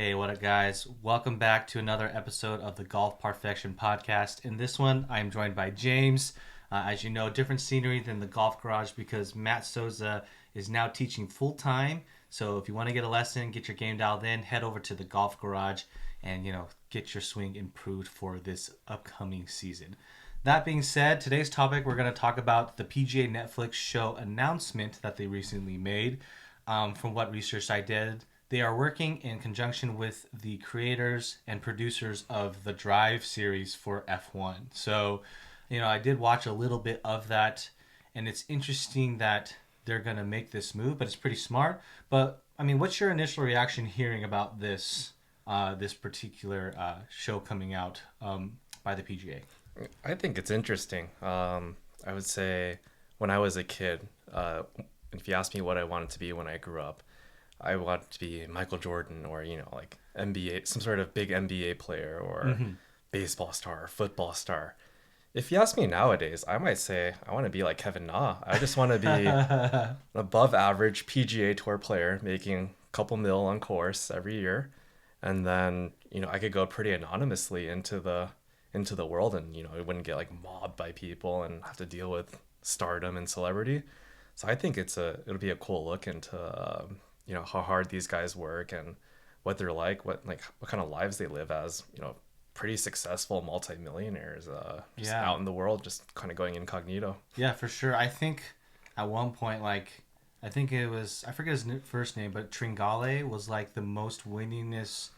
Hey, what up, guys? Welcome back to another episode of the Golf Parfection podcast. In this one, I am joined by James. As you know, different scenery than the Golf Garage because Matt Souza is now teaching full time. So if you want to get a lesson, get your game dialed in, head over to the Golf Garage and get your swing improved for this upcoming season. That being said, today's topic we're going to talk about the PGA Netflix show announcement that they recently made. From what research I did, they are working in conjunction with the creators and producers of the Drive series for F1. So, I did watch a little bit of that, and it's interesting that they're going to make this move, but it's pretty smart. But, what's your initial reaction hearing about this particular show coming out by the PGA? I think it's interesting. I would say when I was a kid, if you asked me what I wanted to be when I grew up, I wanted to be Michael Jordan or, like NBA, some sort of big NBA player or baseball star or football star. If you ask me nowadays, I might say I want to be like Kevin Na. I just want to be an above average PGA Tour player making a couple mil on course every year. And then, I could go pretty anonymously into the world and, I wouldn't get like mobbed by people and have to deal with stardom and celebrity. So I think it'll be a cool look into how hard these guys work and what they're like, what kind of lives they live as, pretty successful multimillionaires just Yeah. out in the world, just kind of going incognito. Yeah, for sure. I think at one point, I think it was, I forget his first name, but Tringale was like the most winningest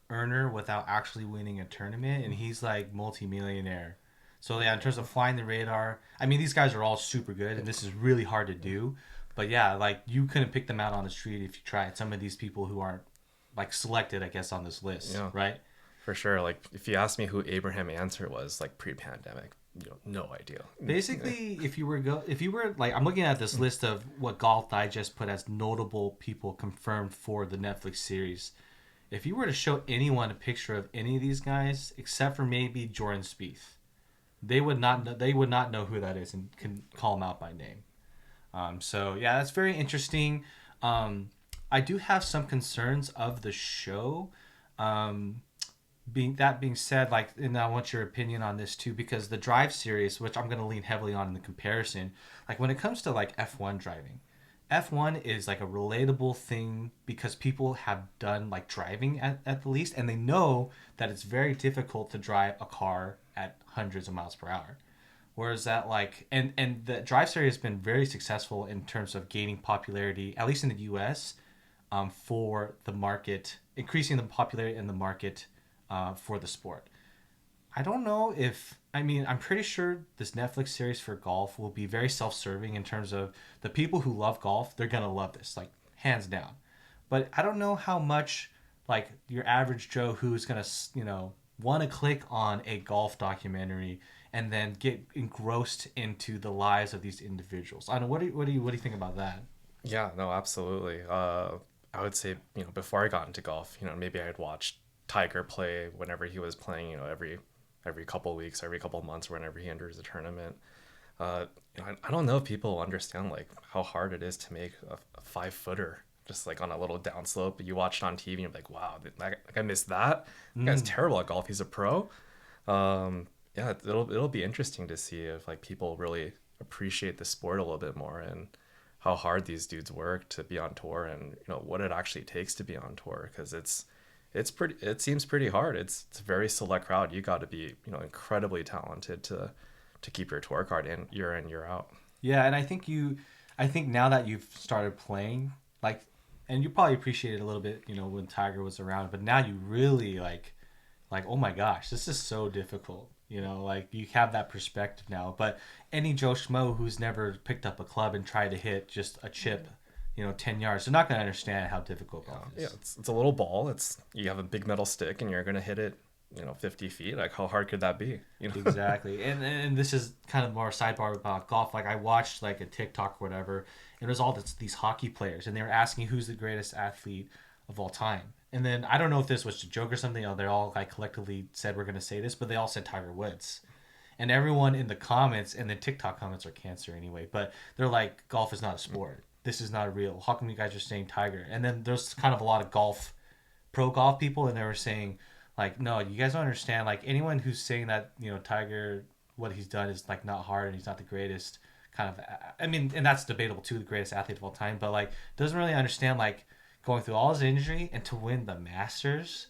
earner without actually winning a tournament, and he's like multimillionaire. So yeah, in terms of flying the radar, these guys are all super good, and this is really hard to do. But yeah, like you couldn't pick them out on the street if you tried. Some of these people who aren't like selected, I guess, on this list, Yeah, right? for sure. Like if you asked me who Abraham Answer was like pre-pandemic, no idea. Basically, if you were like, I'm looking at this list of what Golf Digest put as notable people confirmed for the Netflix series. If you were to show anyone a picture of any of these guys, except for maybe Jordan Spieth, they would not know who that is and can call him out by name. So yeah, that's very interesting. I do have some concerns of the show. Um, being said, like, and I want your opinion on this too, because the Drive series, which I'm going to lean heavily on in the comparison, like when it comes to like F1 driving, F1 is like a relatable thing because people have done like driving at the least, and they know that it's very difficult to drive a car at hundreds of miles per hour. Whereas that like and the Drive series has been very successful in terms of gaining popularity, at least in the U.S. For the market, increasing the popularity in the market for the sport. I don't know if I'm pretty sure this Netflix series for golf will be very self-serving in terms of the people who love golf. They're gonna love this, like hands down. But I don't know how much like your average Joe who's gonna want to click on a golf documentary and then get engrossed into the lives of these individuals. I don't know. What do you think about that? Yeah, no, absolutely. I would say, before I got into golf, maybe I'd watch Tiger play whenever he was playing, every couple weeks, every couple months, whenever he enters a tournament. I don't know if people understand like how hard it is to make a 5 footer just like on a little downslope. You watch it on TV and you're like, wow, I missed that. That guy's terrible at golf. He's a pro. Yeah, it'll be interesting to see if like people really appreciate the sport a little bit more and how hard these dudes work to be on tour and what it actually takes to be on tour because it seems pretty hard. It's a very select crowd. You got to be incredibly talented to keep your tour card in year out. Yeah, and I think now that you've started playing, like, and you probably appreciate it a little bit, when Tiger was around, but now you really like, oh my gosh, this is so difficult. Like you have that perspective now. But any Joe Schmo who's never picked up a club and tried to hit just a chip, 10 yards, they're not going to understand how difficult golf Yeah, is. it's a little ball. It's you have a big metal stick and you're gonna hit it 50 feet. Like how hard could that be? Exactly. And this is kind of more sidebar about golf. Like I watched like a TikTok or whatever, and it was all these hockey players, and they were asking who's the greatest athlete of all time. And then I don't know if this was a joke or something. They all like collectively said we're gonna say this, but they all said Tiger Woods. And everyone in the comments, and the TikTok comments are cancer anyway, but they're like, golf is not a sport. This is not real. How come you guys are saying Tiger? And then there's kind of a lot of golf pro golf people, and they were saying like, no, you guys don't understand. Like anyone who's saying that Tiger, what he's done is like not hard and he's not the greatest. Kind of, I mean, and that's debatable too, the greatest athlete of all time, but like doesn't really understand like going through all his injury and to win the Masters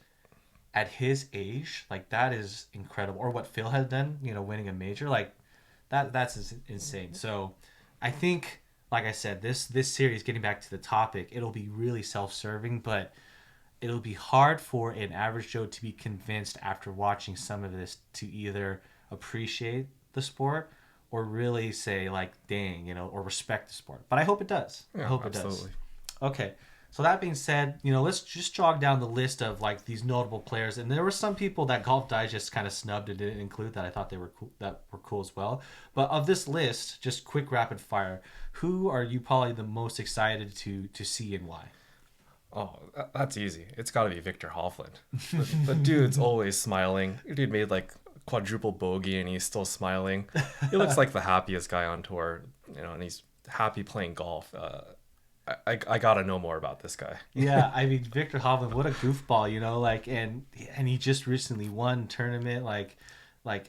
at his age, like that is incredible. Or what Phil has done, winning a major, like that's insane. So I think, like I said, this series, getting back to the topic, it'll be really self-serving, but it'll be hard for an average Joe to be convinced after watching some of this to either appreciate the sport or really say like, dang, or respect the sport. But I hope it does. Yeah, I hope absolutely. it does. Okay. So that being said, let's just jog down the list of like these notable players. And there were some people that Golf Digest kind of snubbed and didn't include that I thought they were cool, that were cool as well. But of this list, just quick rapid fire, who are you probably the most excited to see and why? Oh, that's easy. It's got to be Victor Hovland. The dude's always smiling. Dude made like quadruple bogey and he's still smiling. He looks like the happiest guy on tour, and he's happy playing golf. I gotta know more about this guy. Yeah, I mean Victor Hovland, what a goofball, like and he just recently won tournament, like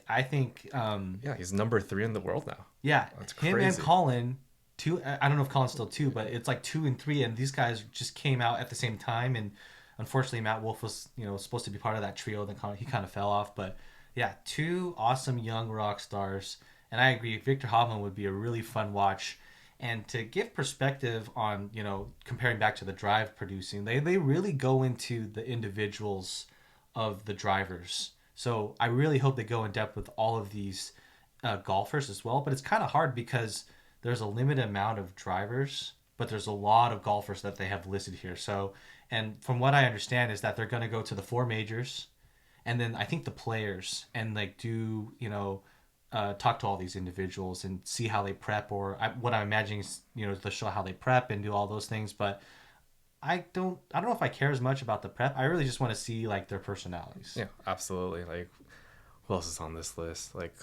I think Yeah, he's number 3 in the world now. yeah, That's him crazy. and Colin, two. I don't know if Colin's still 2, but it's like 2 and 3, and these guys just came out at the same time, and unfortunately Matt Wolff was supposed to be part of that trio, then he kind of fell off, but yeah, 2 awesome young rock stars, and I agree Victor Hovland would be a really fun watch. And to give perspective on, comparing back to the drive producing, they really go into the individuals of the drivers. So I really hope they go in depth with all of these golfers as well. But it's kind of hard because there's a limited amount of drivers, but there's a lot of golfers that they have listed here. So, and from what I understand is that they're going to go to the 4 majors, and then I think the players, and like do, talk to all these individuals and see how they prep, or what I'm imagining is, to show how they prep and do all those things. But I don't know if I care as much about the prep. I really just want to see like their personalities. Yeah, absolutely. Like, who else is on this list? Like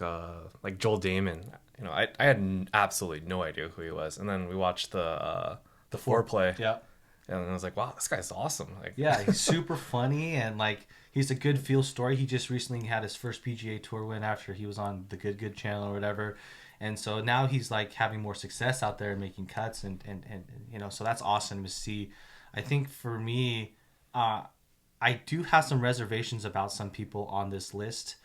Joel Damon. I had absolutely no idea who he was, and then we watched the foreplay. Yeah. And I was like, wow, this guy's awesome. Like, yeah, he's super funny, and like he's a good feel story. He just recently had his first PGA Tour win after he was on the Good channel or whatever. And so now he's like having more success out there and making cuts, and so that's awesome to see. I think for me, I do have some reservations about some people on this list.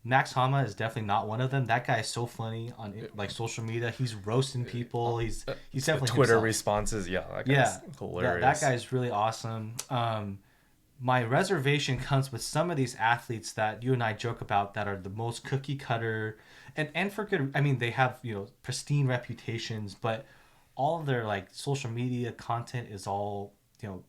Max Hama is definitely not one of them. That guy is so funny on like social media. He's roasting people. He's definitely Twitter himself. responses. Yeah, that guy's hilarious. That guy's really awesome. My reservation comes with some of these athletes that you and I joke about that are the most cookie cutter, and for good. I mean, they have pristine reputations, but all of their like social media content is all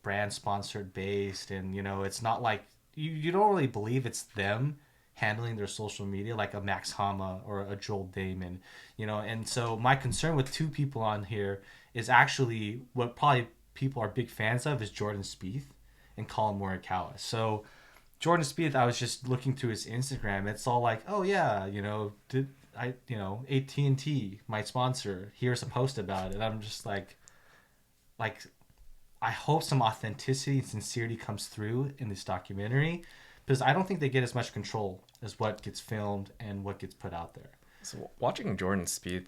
brand sponsored based, and it's not like you don't really believe it's them handling their social media like a Max Hama or a Joel Damon, and so my concern with 2 people on here is actually what probably people are big fans of is Jordan Spieth and Colin Morikawa. So Jordan Spieth, I was just looking through his Instagram. It's all like, oh yeah, AT&T, my sponsor, here's a post about it. I'm just like I hope some authenticity and sincerity comes through in this documentary, because I don't think they get as much control as what gets filmed and what gets put out there. So watching Jordan Spieth,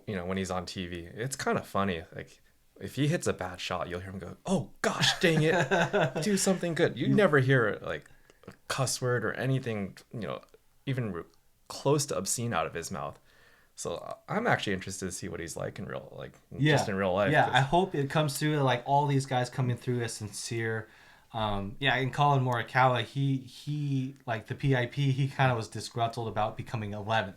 when he's on TV, it's kind of funny. Like, if he hits a bad shot, you'll hear him go, "Oh gosh, dang it, do something good." You never hear like a cuss word or anything, even close to obscene out of his mouth. So I'm actually interested to see what he's like in real life. Yeah, I hope it comes through like all these guys coming through as sincere. And Colin Morikawa, he like the PIP, he kind of was disgruntled about becoming 11th,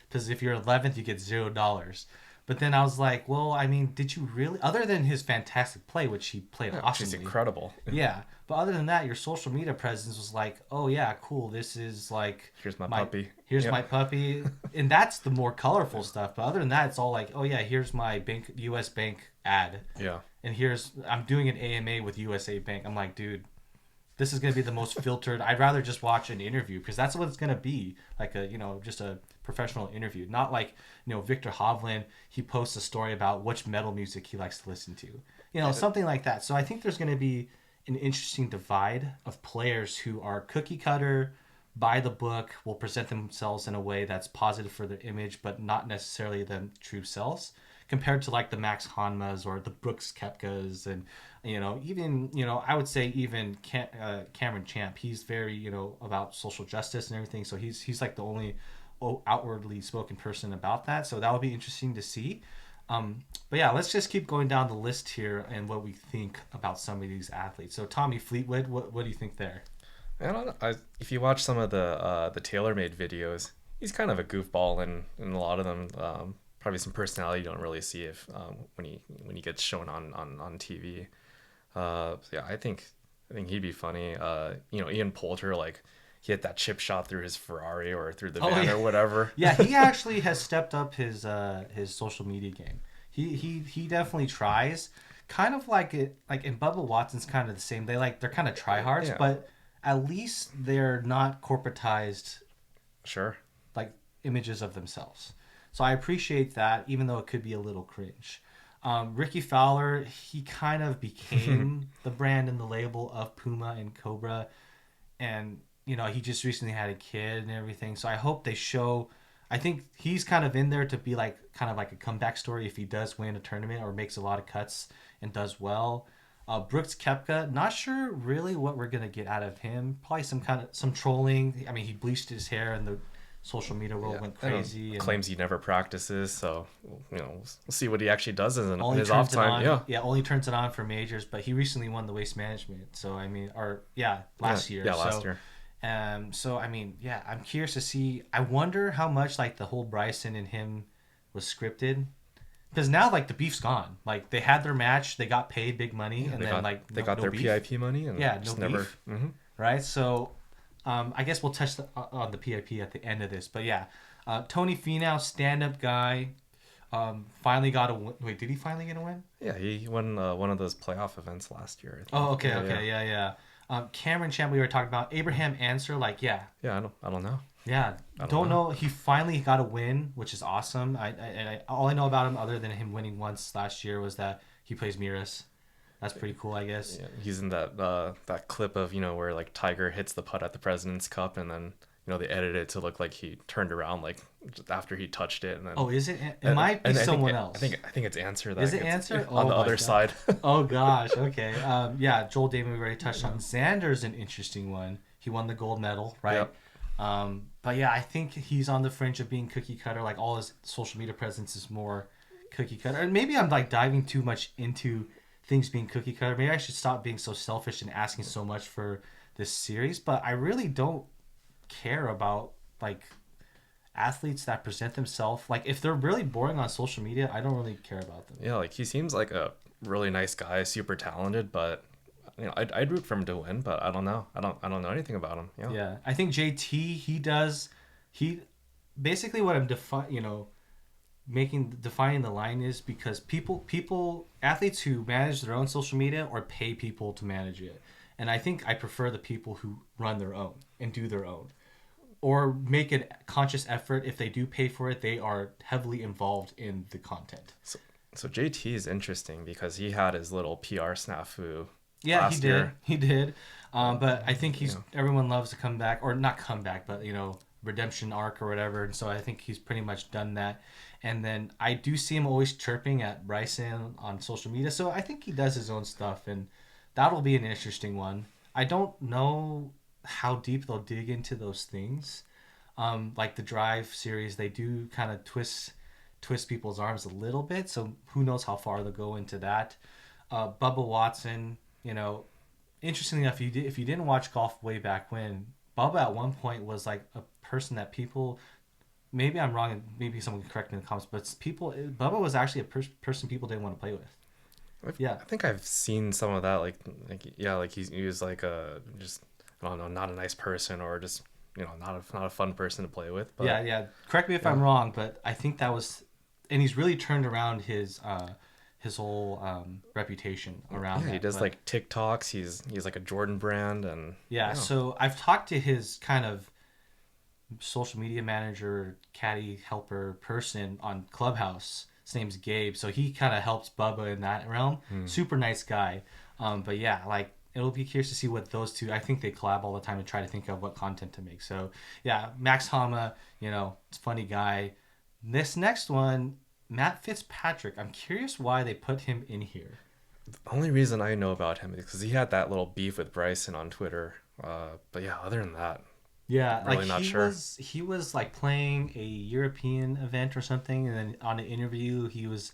because if you're 11th, you get $0. But then I was like, well, I mean, did you really? Other than his fantastic play, which he played awesomely, he's incredible. Yeah, but other than that, your social media presence was like, oh yeah, cool. This is like Here's my puppy. Here's my puppy, and that's the more colorful stuff. But other than that, it's all like, oh yeah, here's my U.S. Bank ad. Yeah. And I'm doing an AMA with USA Bank. I'm like, dude, this is gonna be the most filtered. I'd rather just watch an interview, because that's what it's gonna be, like just a professional interview, not like Victor Hovland. He posts a story about which metal music he likes to listen to, something like that. So I think there's gonna be an interesting divide of players who are cookie cutter, by the book, will present themselves in a way that's positive for their image, but not necessarily them true selves, compared to like the Max Honmas or the Brooks Koepkas, and even I would say even Cameron Champ. He's very about social justice and everything. So he's like the only outwardly spoken person about that. So that would be interesting to see. But yeah, let's just keep going down the list here and what we think about some of these athletes. So Tommy Fleetwood, what do you think there? I don't know. If you watch some of the TaylorMade videos, he's kind of a goofball in a lot of them. Probably some personality you don't really see if when he gets shown on TV. Yeah, I think he'd be funny. Ian Poulter, like he hit that chip shot through his Ferrari or through the van or whatever. Yeah, he actually has stepped up his social media game. He definitely tries. Kind of like it, like in Bubba Watson's kind of the same. They're kind of tryhards, Yeah. but at least they're not corporatized Sure. like images of themselves. So I appreciate that, even though it could be a little cringe. Ricky Fowler, he kind of became the brand and the label of Puma and Cobra, and he just recently had a kid and everything. So I hope they show. I think he's kind of in there to be like kind of like a comeback story if he does win a tournament or makes a lot of cuts and does well. Brooks Koepka, not sure really what we're gonna get out of him. Probably some trolling. I mean, he bleached his hair and the social media world went crazy. And Claims he never practices, so we'll see what he actually does in only his turns off it time. on. Yeah, only turns it on for majors. But he recently won the Waste Management. So I mean, last year. Yeah, last year. So I mean, yeah, I'm curious to see. I wonder how much like the whole Bryson and him was scripted. Because now, like, the beef's gone. Like, they had their match, they got paid big money, and then they got their beef. PIP money, and Yeah, just no never. beef. Mm-hmm. Right? So, I guess we'll touch on the PIP at the end of this. But yeah, Tony Finau, stand-up guy, finally got a win. Wait, did he finally get a win? Yeah, he won one of those playoff events last year. I think. Oh, okay, yeah. Cameron Champ, we were talking about. Abraham Answer, like, yeah. Yeah, I don't know. Yeah, don't know. He finally got a win, which is awesome. All I know about him, other than him winning once last year, was that he plays Miras. That's pretty cool, I guess. Yeah, he's in that clip of where like Tiger hits the putt at the President's Cup, and then they edit it to look like he turned around like just after he touched it, and then Oh, is it? It might be someone else. I think it's Answer that Is it gets Answer? on the Oh my other God. side. Oh gosh. Okay. Yeah. Joel Damon we already touched on. Xander's an interesting one. He won the gold medal, right? Yep. But yeah, I think he's on the fringe of being cookie cutter. Like all his social media presence is more cookie cutter. And maybe I'm like diving too much into things being cookie cutter. Maybe I should stop being so selfish and asking so much for this series. But I really don't care about like athletes that present themselves. Like if they're really boring on social media, I don't really care about them. Yeah, like he seems like a really nice guy, super talented, but I'd root for him to win, but I don't know. I don't know anything about him. Yeah, I think JT he basically what I'm defining the line is because athletes who manage their own social media or pay people to manage it. And I think I prefer the people who run their own and do their own or make a conscious effort. If they do pay for it, they are heavily involved in the content. So JT is interesting because he had his little PR snafu. Yeah, last year. He did. But I think everyone loves to come back, or not come back, but redemption arc or whatever. And so I think he's pretty much done that. And then I do see him always chirping at Bryson on social media. So I think he does his own stuff, and that'll be an interesting one. I don't know how deep they'll dig into those things. Like the Drive series, they do kind of twist people's arms a little bit. So who knows how far they'll go into that. Bubba Watson, interestingly enough, if you didn't watch golf way back when, Bubba at one point was like a person that people, maybe I'm wrong and maybe someone can correct me in the comments, but Bubba was actually a person people didn't want to play with. I think I've seen some of that. Like he was like just I don't know, not a nice person or just not a fun person to play with. But, yeah. Correct me if I'm wrong, but I think that was, and he's really turned around his whole reputation around. Yeah, he does like TikToks. He's like a Jordan brand, and So I've talked to his kind of social media manager, caddy helper person on Clubhouse. His name's Gabe, so he kind of helps Bubba in that realm. Super nice guy. But yeah, like, it'll be curious to see what those two. I think they collab all the time and try to think of what content to make. So yeah, Max Hama, it's a funny guy. This next one, Matt Fitzpatrick. I'm curious why they put him in here. The only reason I know about him is because he had that little beef with Bryson on Twitter. But yeah, other than that, Yeah, like really not sure. he was like playing a European event or something, and then on an interview he was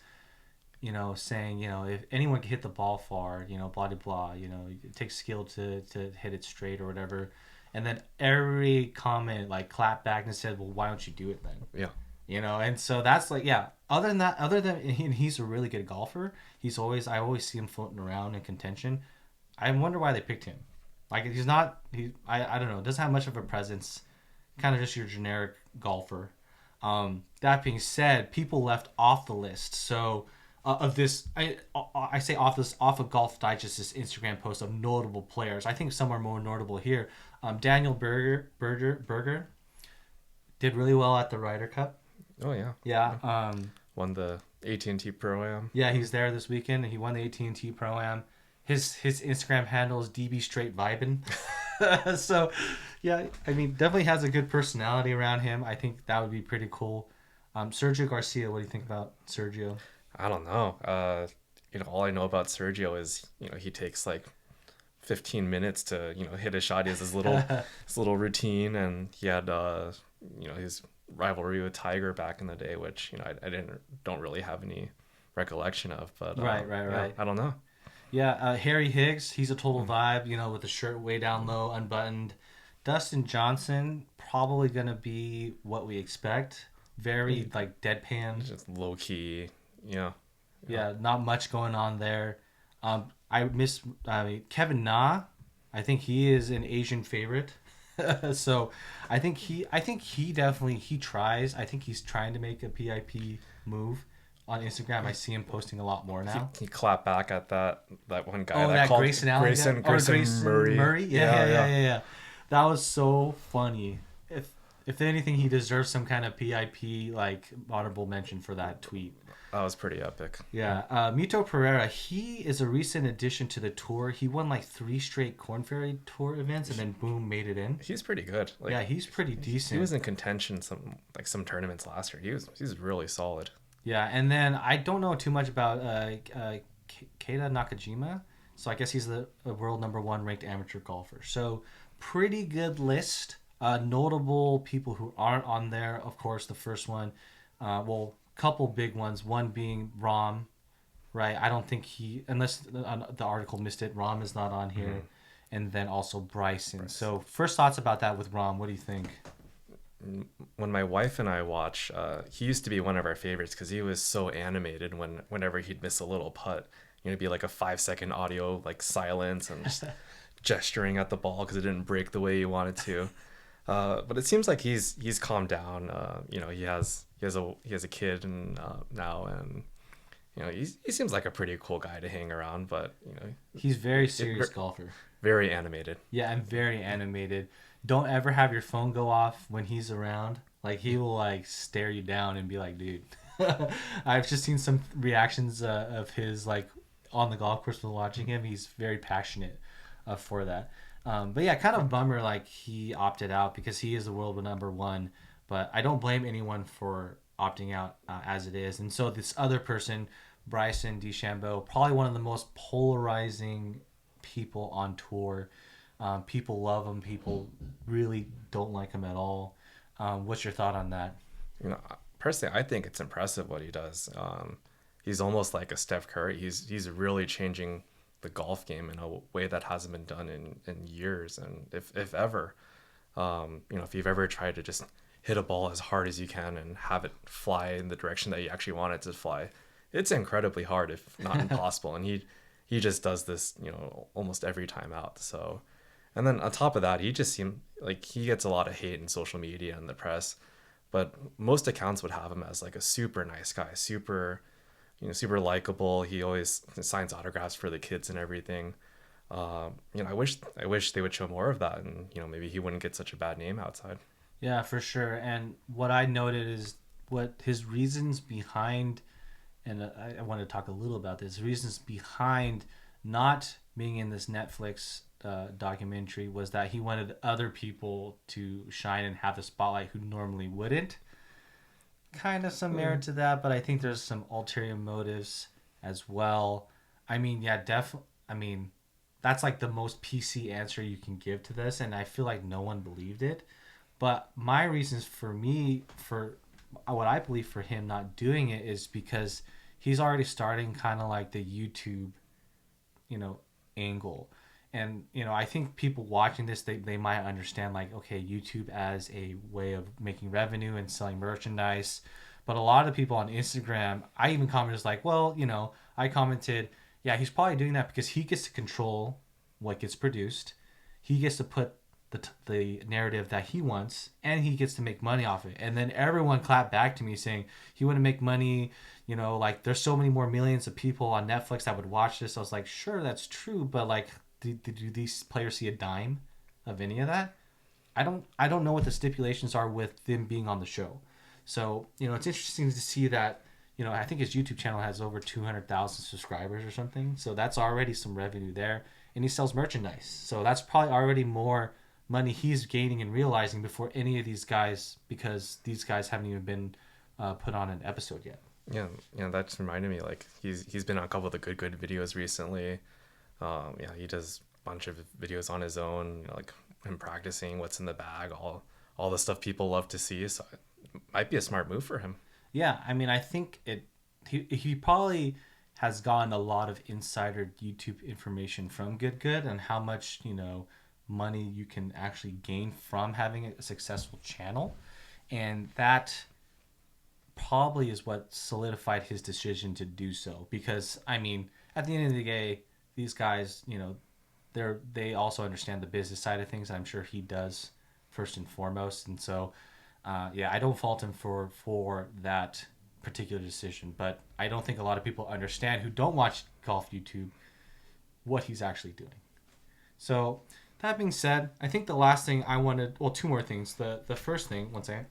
saying, if anyone can hit the ball far, blah, blah, blah, it takes skill to hit it straight or whatever. And then every comment, like, clapped back and said, well, why don't you do it then? Yeah. And so that's like, yeah, and he's a really good golfer. I always see him floating around in contention. I wonder why they picked him. Like, I don't know, doesn't have much of a presence, kind of just your generic golfer. That being said, people left off the list. So, of this, I say off of Golf Digest's Instagram post of notable players. I think some are more notable here. Daniel Berger did really well at the Ryder Cup. Oh yeah. Yeah. Won the AT&T Pro Am. Yeah, he's there this weekend, and he won the AT&T Pro Am. His Instagram handle is DB Straight Vibin. So, yeah, I mean, definitely has a good personality around him. I think that would be pretty cool. Sergio Garcia, what do you think about Sergio? I don't know. All I know about Sergio is, he takes like 15 minutes to, hit a shot. He has his little routine, and he had, his rivalry with Tiger back in the day, which, I don't really have any recollection of, but Right. yeah, I don't know. Yeah, Harry Higgs, he's a total vibe, with the shirt way down low, unbuttoned. Dustin Johnson, probably going to be what we expect. Very, like, deadpan. Just low key, yeah. Yeah, not much going on there. Kevin Na. I think he is an Asian favorite. So I think he definitely tries. I think he's trying to make a PIP move on Instagram. I see him posting a lot more now. He clapped back at that one guy. Oh, that Grayson Allen guy? Grayson Murray. Yeah. That was so funny. If anything, he deserves some kind of PIP like honorable mention for that tweet. That was pretty epic. Yeah. Mito Pereira, he is a recent addition to the tour. He won like 3 straight Korn Ferry Tour events and then boom, made it in. He's pretty good. Yeah, he's pretty decent. He was in contention some tournaments last year. He's really solid. Yeah, and then I don't know too much about Keita Nakajima, so I guess he's the world number 1 ranked amateur golfer. So pretty good list. Notable people who aren't on there, of course, the first one, couple big ones. One being Rahm, right? I don't think unless the article missed it, Rahm is not on here. Mm-hmm. And then also Bryson. So first thoughts about that with Rahm, what do you think? When my wife and I watch, he used to be one of our favorites because he was so animated whenever he'd miss a little putt. It'd be like a 5-second audio like silence and just gesturing at the ball because it didn't break the way he wanted to. But it seems like he's calmed down. He has a kid and now, and he seems like a pretty cool guy to hang around. But he's very serious golfer. Very animated. Yeah, and very animated. Don't ever have your phone go off when he's around. Like, he will like stare you down and be like, dude. I've just seen some reactions of his like on the golf course while watching him. He's very passionate for that. But yeah, kind of bummer like he opted out because he is the world number 1. But I don't blame anyone for opting out as it is. And so this other person, Bryson DeChambeau, probably one of the most polarizing people on tour. People love him. People really don't like him at all. What's your thought on that? Personally, I think it's impressive what he does. He's almost like a Steph Curry. He's really changing the golf game in a way that hasn't been done in years, and if ever. If you've ever tried to just hit a ball as hard as you can and have it fly in the direction that you actually want it to fly, it's incredibly hard, if not impossible. And he just does this, almost every time out. So, and then on top of that, he just seemed like he gets a lot of hate in social media and the press, but most accounts would have him as like a super nice guy, super likable. He always signs autographs for the kids and everything. I wish they would show more of that, and maybe he wouldn't get such a bad name outside. Yeah, for sure. And what I noted is what his reasons behind, and I want to talk a little about this, reasons behind not being in this Netflix documentary was that he wanted other people to shine and have the spotlight who normally wouldn't. Kind of some merit to that, but I think there's some ulterior motives as well. I mean, yeah, definitely. I mean, that's like the most PC answer you can give to this, and I feel like no one believed it. But my reasons for me, for what I believe for him not doing it, is because he's already starting kind of like the YouTube, you know, angle. And, I think people watching this, they might understand like, okay, YouTube as a way of making revenue and selling merchandise. But a lot of the people on Instagram, I even commented like, well, I commented, yeah, he's probably doing that because he gets to control what gets produced. He gets to put the narrative that he wants, and he gets to make money off it. And then everyone clapped back to me saying he wouldn't make money. Like there's so many more millions of people on Netflix that would watch this. I was like, sure, that's true, but like, do these players see a dime of any of that? I don't know what the stipulations are with them being on the show. So it's interesting to see that. I think his YouTube channel has over 200,000 subscribers or something. So that's already some revenue there, and he sells merchandise. So that's probably already more money he's gaining and realizing before any of these guys, because these guys haven't even been put on an episode yet. Yeah, that just reminded me, like he's been on a couple of the good videos recently. Yeah, he does a bunch of videos on his own, like him practicing what's in the bag, all the stuff people love to see. So it might be a smart move for him. Yeah, I mean, I think he probably has gotten a lot of insider YouTube information from Good and how much, money you can actually gain from having a successful channel. And that probably is what solidified his decision to do so. Because, I mean, at the end of the day, these guys, they also understand the business side of things. I'm sure he does first and foremost. And so, yeah, I don't fault him for that particular decision, but I don't think a lot of people understand who don't watch golf YouTube what he's actually doing. So that being said, I think the last thing I wanted, well, two more things. The first thing, one second.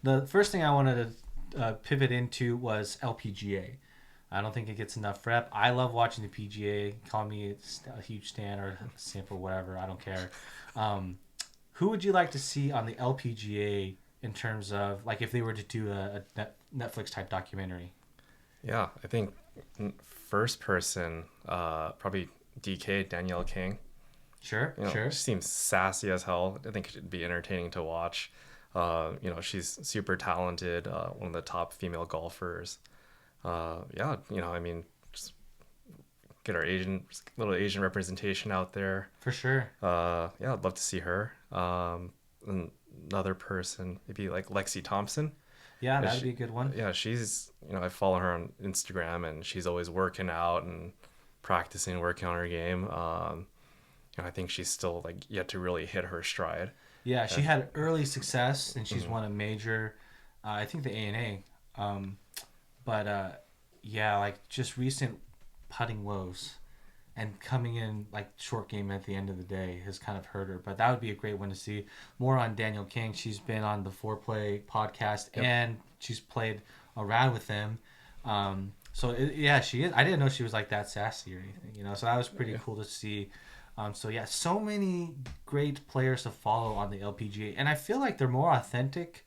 The first thing I wanted to pivot into was LPGA. I don't think it gets enough rep. I love watching the PGA. Call me a huge stan or simp or whatever. I don't care. Who would you like to see on the LPGA in terms of, like, if they were to do a Netflix type documentary? Yeah, I think first person, probably DK, Danielle King. Sure. She seems sassy as hell. I think it'd be entertaining to watch. She's super talented, one of the top female golfers. Yeah, I mean, just get our little Asian representation out there. For sure. Yeah, I'd love to see her. Another person, maybe like Lexi Thompson. Yeah, that'd be a good one. Yeah, she's, I follow her on Instagram, and she's always working out and practicing, working on her game. I think she's still like yet to really hit her stride. Yeah, she had early success, and she's won a major, I think the ANA. But yeah, like just recent putting woes and coming in like short game at the end of the day has kind of hurt her. But that would be a great one to see. More on Danielle King. She's been on the Foreplay podcast, and she's played around with them. Yeah, she is. I didn't know she was like that sassy or anything, so that was pretty cool to see. So yeah, so many great players to follow on the LPGA, and I feel like they're more authentic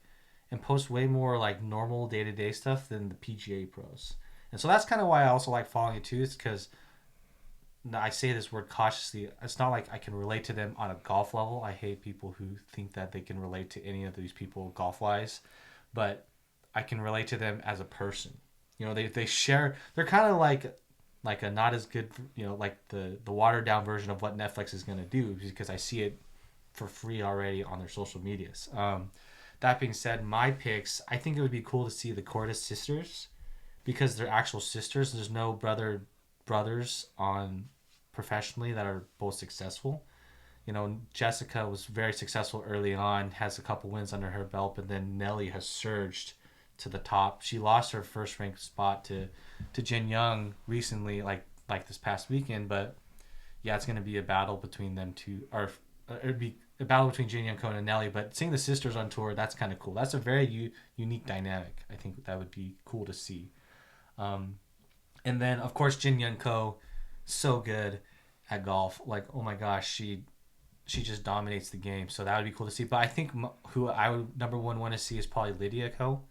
and post way more like normal day-to-day stuff than the PGA pros. And so that's kind of why I also like following it too. It's because I say this word cautiously. It's not like I can relate to them on a golf level. I hate people who think that they can relate to any of these people golf-wise, but I can relate to them as a person. They share. They're kind of like a not as good, like the watered down version of what Netflix is going to do, because I see it for free already on their social medias. That being said, my picks, I think it would be cool to see the Cordes sisters, because they're actual sisters. There's no brothers on professionally that are both successful. Jessica was very successful early on, has a couple wins under her belt, but then Nelly has surged to the top. She lost her first ranked spot to Jin Young recently, like this past weekend. But yeah, it's going to be a battle between them two, or it'd be a battle between Jin Young and Nelly. But seeing the sisters on tour, that's kind of cool. That's a very unique dynamic. I think that would be cool to see. And And then of course Jin Young Ko, so good at golf. Like, oh my gosh, she just dominates the game. So that would be cool to see. But I think who I would number one want to see is probably Lydia Ko.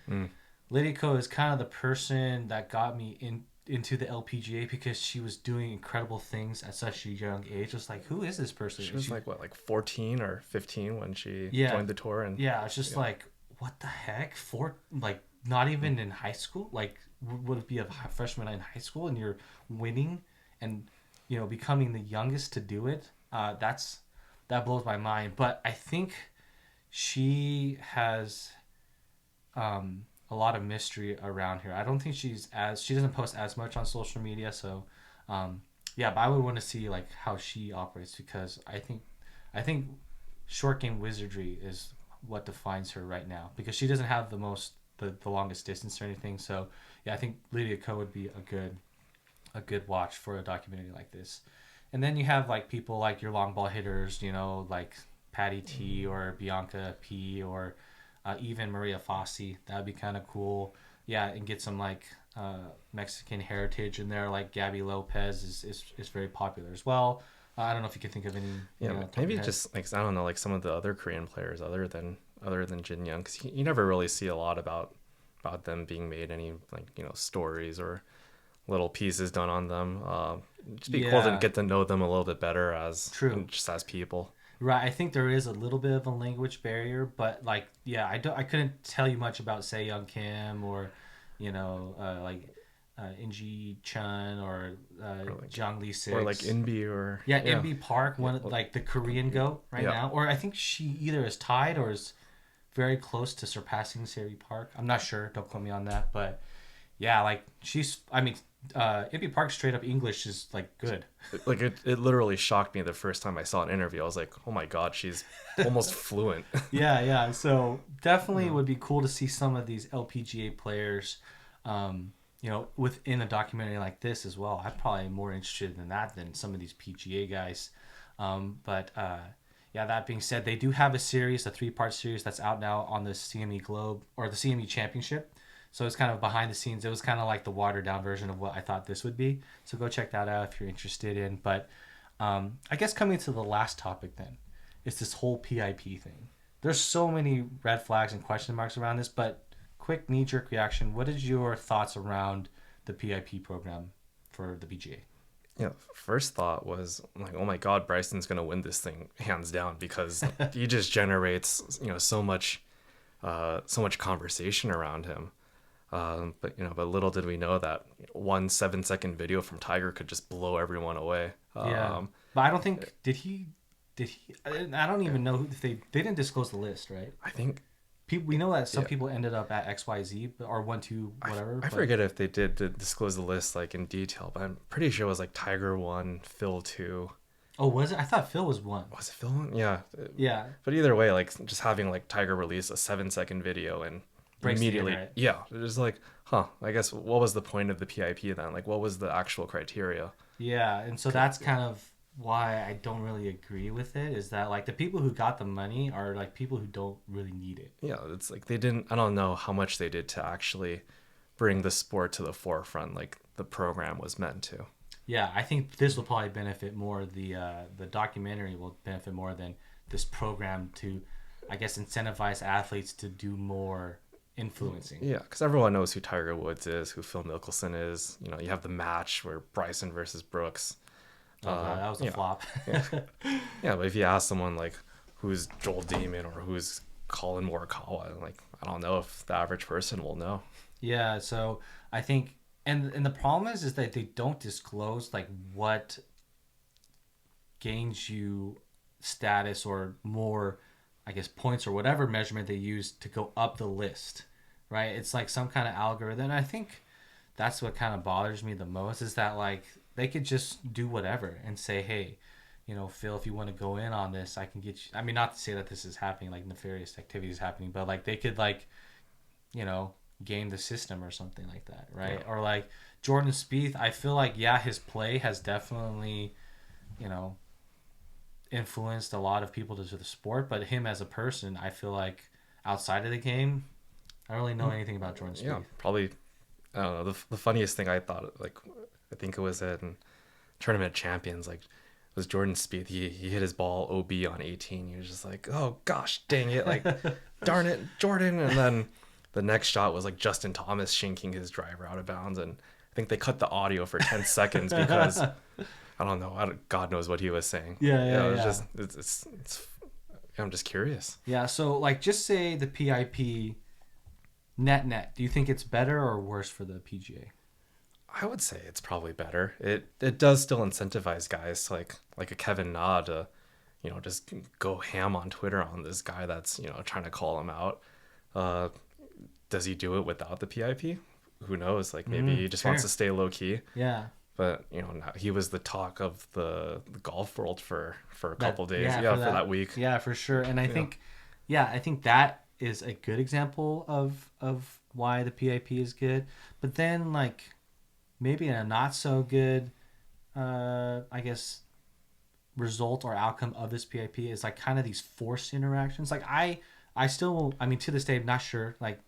Mm. Lydia Ko is kind of the person that got me into the LPGA because she was doing incredible things at such a young age. It's like, who is this person? She was like what, like 14 or 15 when she Yeah, joined the tour, and yeah. It's just yeah. like, what the heck? Like not even in high school. Like, would it be a freshman in high school and you're winning and becoming the youngest to do it? That blows my mind. But I think she has a lot of mystery around her. I don't think she doesn't post as much on social media. So yeah, but I would want to see like how she operates because I think short game wizardry is what defines her right now because she doesn't have the longest distance or anything. So yeah, I think Lydia Ko would be a good watch for a documentary like this. And then you have like people like your long ball hitters, like Patty T or Bianca P or even Maria Fassi. That would be kind of cool. Yeah, and get some like Mexican heritage in there. Like Gabby Lopez is very popular as well. I don't know if you can think of any. Yeah, maybe just like I don't know, like some of the other Korean players other than Jin Young, because you never really see a lot about them being made any like stories or little pieces done on them. Just be cool to get to know them a little bit better as True. just as people. Right, I think there is a little bit of a language barrier, but yeah, I couldn't tell you much about say Young Kim or, like, Inji Chun or Or like Zhang Li or like Six. Inbi or Yeah, MB Park, yeah, one like the Korean goat right yeah. now, or I think she either is tied or is very close to surpassing Sari Park. I'm not sure. Don't quote me on that, but yeah, like she's. I mean, MB Park straight up English is like good. Like it literally shocked me the first time I saw an interview. I was like, oh my god, she's almost fluent. Yeah, yeah. So definitely Yeah. would be cool to see some of these LPGA players, within a documentary like this as well. I'm probably more interested in that than some of these PGA guys. But yeah, that being said, they do have a series, a three-part series that's out now on the CME Globe or the CME Championship. So it's kind of behind the scenes. It was kind of like the watered down version of what I thought this would be. So go check that out if you're interested in. But I guess coming to the last topic then is this whole PIP thing. There's so many red flags and question marks around this, but quick knee jerk reaction. What is your thoughts around the PIP program for the PGA? Yeah, first thought was like, oh my god, Bryson's gonna win this thing hands down because he just generates so much conversation around him. But little did we know that 1 7 second video from Tiger could just blow everyone away. Yeah, but I don't think did he. Did he? I don't even know if they didn't disclose the list, right? I think People, we know that some yeah, people ended up at XYZ or 1 2 whatever. I forget if they did disclose the list like in detail, but I'm pretty sure it was like Tiger 1, Phil 2. Oh, was it? I thought Phil was one. Was it Phil 1? Yeah. Yeah, But either way, like just having like Tiger release a 7 second video and breaks the immediately, internet. yeah, it was like, huh, I guess what was the point of the PIP then? Like, what was the actual criteria? Yeah, and so that's kind of why I don't really agree with it. Is that like the people who got the money are like people who don't really need it. Yeah, it's like they didn't, I don't know how much they did to actually bring the sport to the forefront like the program was meant to. Yeah, I think this will probably benefit more. The documentary will benefit more than this program to, I guess, incentivize athletes to do more influencing. Yeah, because everyone knows who Tiger Woods is, who Phil Mickelson is. You have the match where Bryson versus Brooks. Oh god, that was a flop. Yeah. Yeah, but if you ask someone like who's Joel Damon or who's Colin Morikawa, like I don't know if the average person will know. Yeah, so I think, and the problem is that they don't disclose like what gains you status or more, I guess, points or whatever measurement they use to go up the list, right? It's like some kind of algorithm. I think that's what kind of bothers me the most is that like they could just do whatever and say, hey, Phil, if you want to go in on this, I can get you. I mean, not to say that this is happening, like nefarious activities happening, but like they could like, game the system or something like that, right? Yeah. Or like Jordan Spieth, I feel like yeah, his play has definitely, you know, influenced a lot of people to the sport, but him as a person, I feel like outside of the game, I don't really know anything about Jordan Spieth. Yeah, probably I don't know. The funniest thing I thought, like, I think it was in Tournament of Champions, like, was Jordan Spieth. He hit his ball OB on 18. He was just like, oh gosh, dang it, like, darn it, Jordan. And then the next shot was like Justin Thomas shanking his driver out of bounds, and I think they cut the audio for 10 seconds because I don't know, God knows what he was saying. Yeah, yeah, It was yeah. just I'm just curious. Yeah, so like just say the PIP net. Do you think it's better or worse for the PGA? I would say it's probably better. It does still incentivize guys like a Kevin Na to, just go ham on Twitter on this guy that's, trying to call him out. Uh, does he do it without the PIP? Who knows? Like maybe he just Fair. wants to stay low key. Yeah. But now he was the talk of the golf world for a That- couple days. yeah, Yeah, for for that week. Yeah, for sure. And I think that is a good example of why the PIP is good. But then like maybe a not so good I guess result or outcome of this PIP is like kind of these forced interactions. Like I still I mean to this day I'm not sure like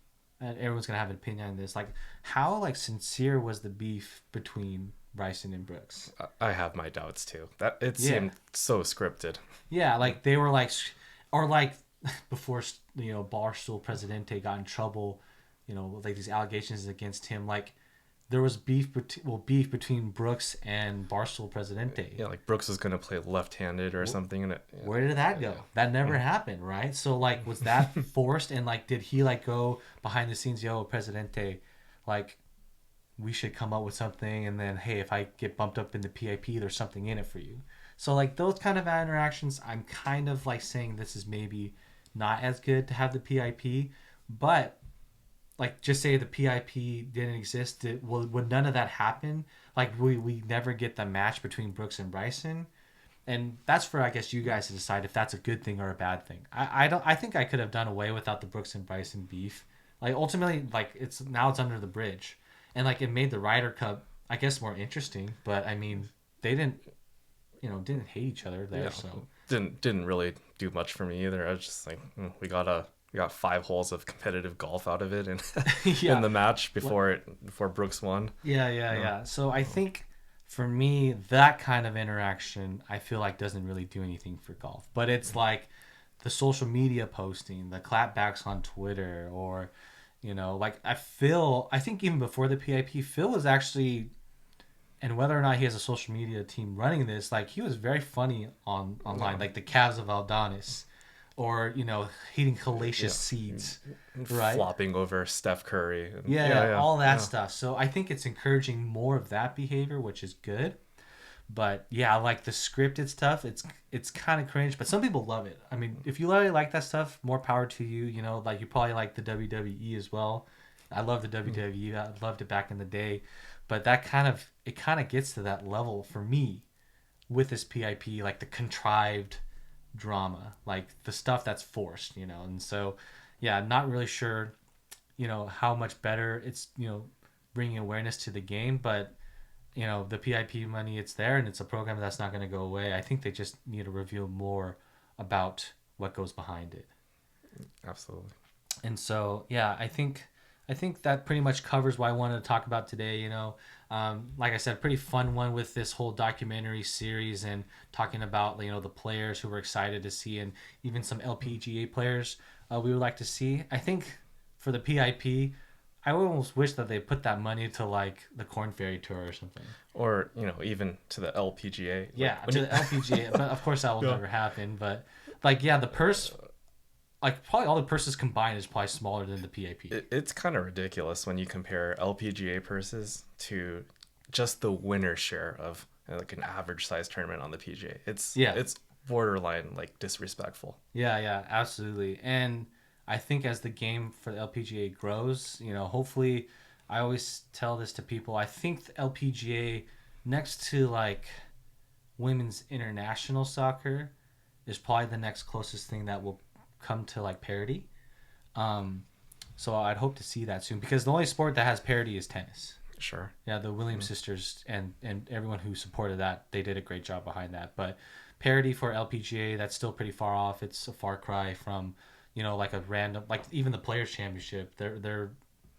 everyone's gonna have an opinion on this. Like how like sincere was the beef between Bryson and Brooks? I have my doubts too. That it Yeah. seemed so scripted. Yeah, like they were like, or like before Barstool Presidente got in trouble, like these allegations against him. Like there was beef between Brooks and Barstool Presidente. Yeah, like Brooks was gonna play left-handed or something, and Where did that go? That never happened, right? So like, was that forced? And like, did he like go behind the scenes, yo, Presidente, like we should come up with something, and then hey, if I get bumped up in the PIP, there's something in it for you. So like those kind of interactions, I'm kind of like saying this is maybe not as good to have the PIP, but like just say the PIP didn't exist, would none of that happen? Like we never get the match between Brooks and Bryson, and that's for I guess you guys to decide if that's a good thing or a bad thing. I think I could have done away without the Brooks and Bryson beef. Like ultimately, like it's under the bridge, and like it made the Ryder Cup I guess more interesting. But I mean they didn't hate each other there. yeah, So didn't really do much for me either. I was just like, we got 5 holes of competitive golf out of it, and yeah, in the match before Brooks won. yeah. So I think for me that kind of interaction I feel like doesn't really do anything for golf. But it's like the social media posting, the clapbacks on Twitter, or like I think even before the PIP, Phil was actually. And whether or not he has a social media team running this, like he was very funny online, like the calves of Aldonis, or eating hellacious seeds, right? Flopping over Steph Curry. And, Yeah, all that stuff. So I think it's encouraging more of that behavior, which is good. But yeah, like the scripted stuff, it's kind of cringe. But some people love it. I mean, if you really like that stuff, more power to you. Like you probably like the WWE as well. I love the WWE. I loved it back in the day. But it kind of gets to that level for me with this PIP, like the contrived drama, like the stuff that's forced, And so, yeah, not really sure, how much better it's, bringing awareness to the game. But, the PIP money, it's there, and it's a program that's not going to go away. I think they just need to reveal more about what goes behind it. Absolutely. And so, yeah, I think that pretty much covers what I wanted to talk about today. Like I said, pretty fun one with this whole documentary series and talking about the players who we're excited to see, and even some LPGA players we would like to see. I think for the PIP, I almost wish that they put that money to like the Corn Ferry Tour or something. Or even to the LPGA. Yeah, to the LPGA. But of course that will never happen. But like, yeah, the purse. Like probably all the purses combined is probably smaller than the PIP. It's kind of ridiculous when you compare LPGA purses to just the winner's share of like an average size tournament on the PGA. It's borderline like disrespectful. Yeah, absolutely. And I think as the game for the LPGA grows, hopefully, I always tell this to people. I think the LPGA, next to like women's international soccer, is probably the next closest thing that will come to like parity. So I'd hope to see that soon, because the only sport that has parity is tennis. Sure. Yeah, the Williams sisters and everyone who supported that, they did a great job behind that. But parity for LPGA, that's still pretty far off. It's a far cry from, like a random, like even the Players Championship, their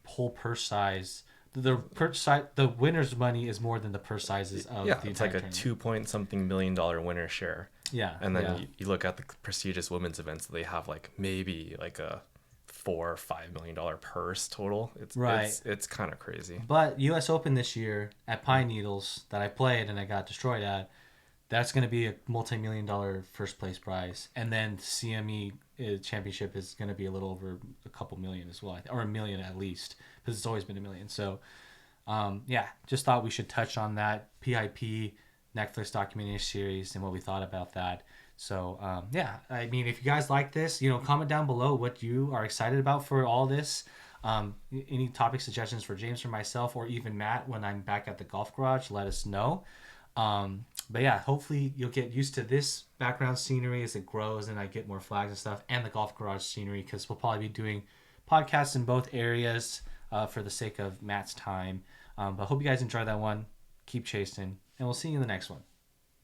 whole purse size the winner's money is more than the purse sizes of Yeah, the it's entire like a tournament. 2 point something million winner share. Yeah, And then yeah. you look at the prestigious women's events, they have like maybe like a $4 or $5 million purse total. Right. It's kind of crazy. But U.S. Open this year at Pine Needles that I played and I got destroyed at, that's going to be a multi-million-dollar first place prize, and then CME championship is going to be a little over a couple million as well, or a million at least, because it's always been a million. So, yeah, just thought we should touch on that PIP Netflix documentary series and what we thought about that. So, yeah, I mean, if you guys like this, comment down below what you are excited about for all this. Any topic suggestions for James or myself, or even Matt when I'm back at the golf garage, let us know. But yeah, hopefully you'll get used to this background scenery as it grows and I get more flags and stuff, and the golf garage scenery, because we'll probably be doing podcasts in both areas for the sake of Matt's time. But hope you guys enjoyed that one. Keep chasing, and we'll see you in the next one.